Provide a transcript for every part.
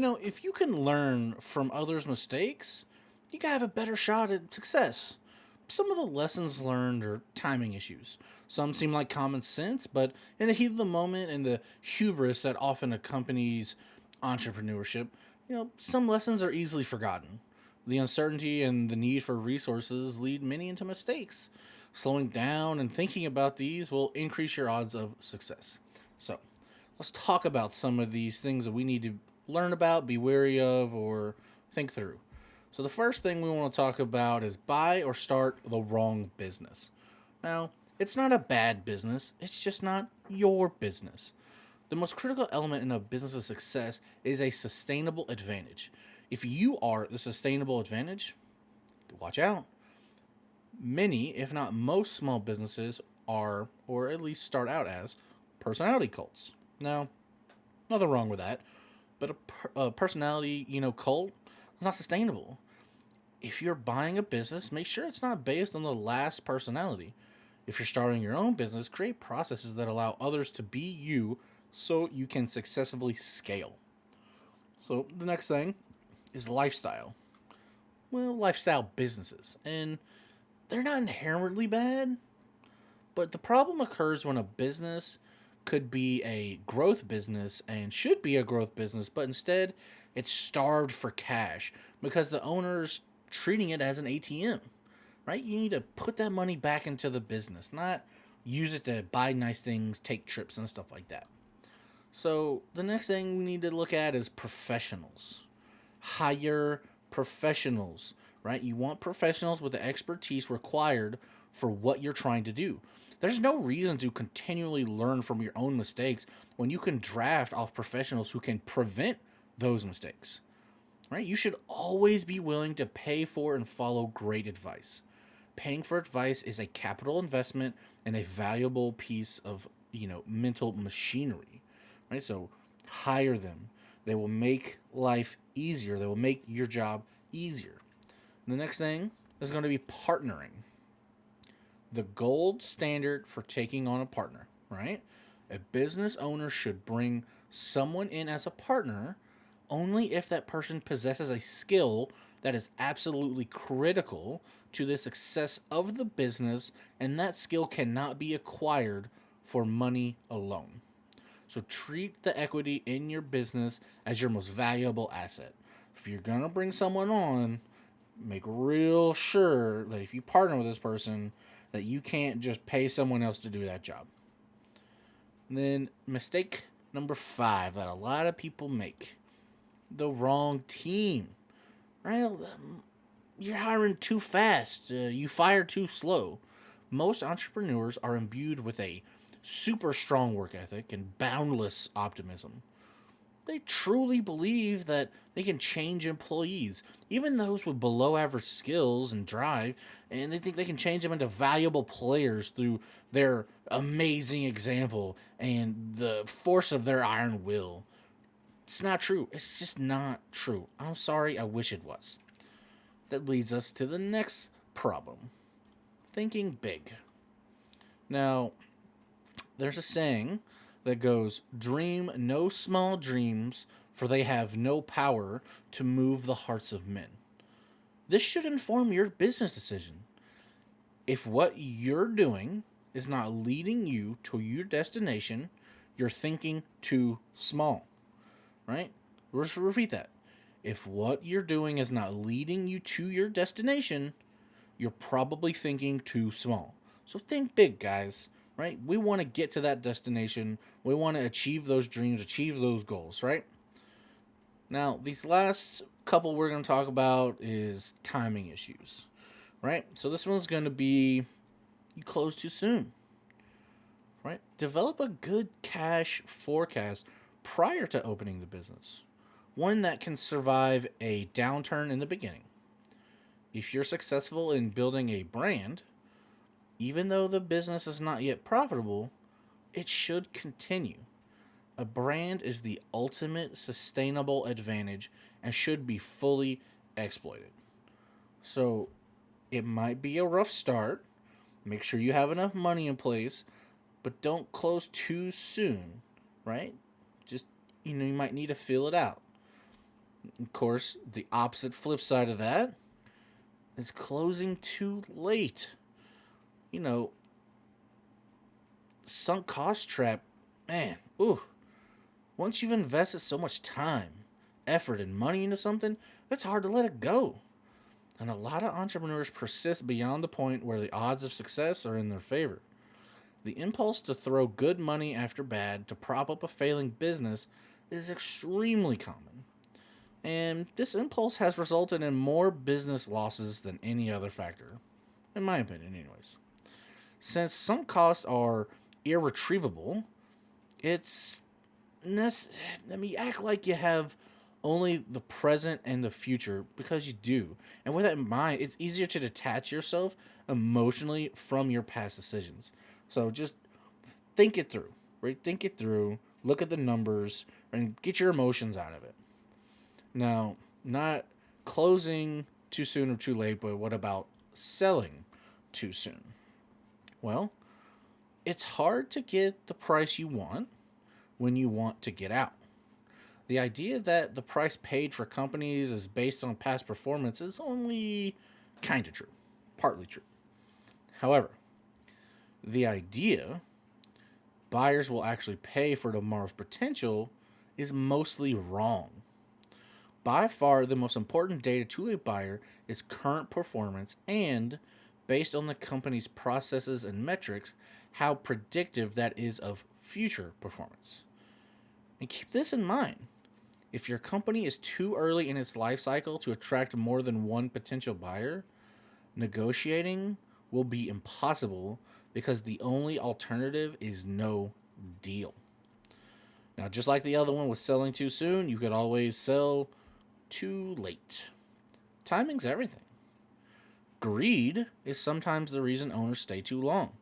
If you can learn from others' mistakes, you can have a better shot at success. Some of the lessons learned are timing issues. Some seem like common sense, but in the heat of the moment and the hubris that often accompanies entrepreneurship, some lessons are easily forgotten. The uncertainty and the need for resources lead many into mistakes. Slowing down and thinking about these will increase your odds of success. So, let's talk about some of these things that we need to learn about, be wary of, or think through. So, the first thing we want to talk about is buy or start the wrong business. Now, it's not a bad business, it's just not your business. The most critical element in a business's success is a sustainable advantage. If you are the sustainable advantage, watch out. Many, if not most, small businesses are, or at least start out as, personality cults. Now, nothing wrong with that, but a personality, cult is not sustainable. If you're buying a business, make sure it's not based on the last personality. If you're starting your own business, create processes that allow others to be you so you can successfully scale. So, the next thing is lifestyle. Well, lifestyle businesses. And they're not inherently bad, but the problem occurs when a business could be a growth business and should be a growth business, but instead it's starved for cash because the owner's treating it as an ATM, right? You need to put that money back into the business, not use it to buy nice things, take trips, and stuff like that. So the next thing we need to look at is professionals. Hire professionals, right? You want professionals with the expertise required for what you're trying to do. There's no reason to continually learn from your own mistakes when you can draft off professionals who can prevent those mistakes, right? You should always be willing to pay for and follow great advice. Paying for advice is a capital investment and a valuable piece of, mental machinery, right? So hire them. They will make life easier. They will make your job easier. The next thing is going to be partnering. The gold standard for taking on a partner, right? A business owner should bring someone in as a partner only if that person possesses a skill that is absolutely critical to the success of the business, and that skill cannot be acquired for money alone. So treat the equity in your business as your most valuable asset. If you're going to bring someone on, make real sure that if you partner with this person, that you can't just pay someone else to do that job. And then mistake number 5 that a lot of people make: the wrong team. Right? You're hiring too fast. You fire too slow. Most entrepreneurs are imbued with a super strong work ethic and boundless optimism. They truly believe that they can change employees, even those with below average skills and drive, and they think they can change them into valuable players through their amazing example and the force of their iron will. It's not true. It's just not true. I'm sorry, I wish it was. That leads us to the next problem: thinking big. Now, there's a saying that goes, dream no small dreams, for they have no power to move the hearts of men. This should inform your business decision. If what you're doing is not leading you to your destination, you're thinking too small, right? Let's repeat that. If what you're doing is not leading you to your destination, you're probably thinking too small. So think big, guys, right? We want to get to that destination. We want to achieve those dreams, achieve those goals, right? Now, these last couple we're going to talk about is timing issues, right? So this one's going to be you close too soon, right? Develop a good cash forecast prior to opening the business, one that can survive a downturn in the beginning. If you're successful in building a brand, even though the business is not yet profitable, it should continue. A brand is the ultimate sustainable advantage and should be fully exploited. So it might be a rough start. Make sure you have enough money in place, but don't close too soon, right? Just, you might need to fill it out. Of course, the opposite flip side of that is closing too late. You know, sunk cost trap, man, ooh, once you've invested so much time, effort, and money into something, it's hard to let it go. And a lot of entrepreneurs persist beyond the point where the odds of success are in their favor. The impulse to throw good money after bad to prop up a failing business is extremely common. And this impulse has resulted in more business losses than any other factor, in my opinion, anyways. Since some costs are irretrievable, it's let me act like you have only the present and the future because you do. And with that in mind, it's easier to detach yourself emotionally from your past decisions. So just think it through, right? Think it through, look at the numbers, and get your emotions out of it. Now, not closing too soon or too late, but what about selling too soon? Well, it's hard to get the price you want when you want to get out. The idea that the price paid for companies is based on past performance is only kind of true, partly true. However, the idea buyers will actually pay for tomorrow's potential is mostly wrong. By far, the most important data to a buyer is current performance and, based on the company's processes and metrics, how predictive that is of future performance. And keep this in mind. If your company is too early in its life cycle to attract more than one potential buyer, negotiating will be impossible because the only alternative is no deal. Now, just like the other one was selling too soon, you could always sell too late. Timing's everything. Greed is sometimes the reason owners stay too long.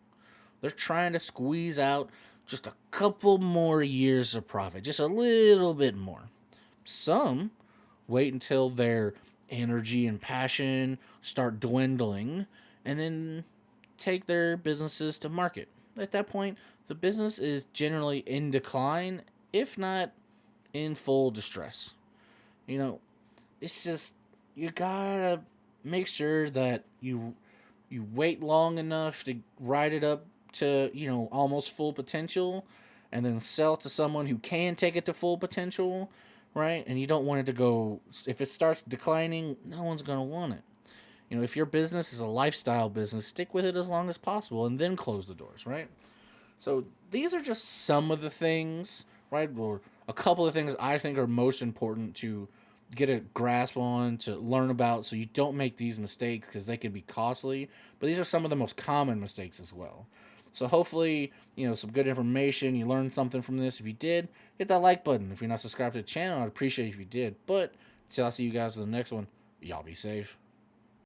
They're trying to squeeze out just a couple more years of profit, just a little bit more. Some wait until their energy and passion start dwindling and then take their businesses to market. At that point, the business is generally in decline, if not in full distress. You know, it's just you gotta make sure that you wait long enough to ride it up to almost full potential, and then sell to someone who can take it to full potential, right? And you don't want it to go if it starts declining, no one's gonna want it. If your business is a lifestyle business, stick with it as long as possible and then close the doors, right? So these are just some of the things, right? Or a couple of things I think are most important to get a grasp on, to learn about, so you don't make these mistakes because they can be costly. But these are some of the most common mistakes as well. So hopefully, some good information. You learned something from this. If you did, hit that like button. If you're not subscribed to the channel, I'd appreciate it if you did. But until I see you guys in the next one, y'all be safe.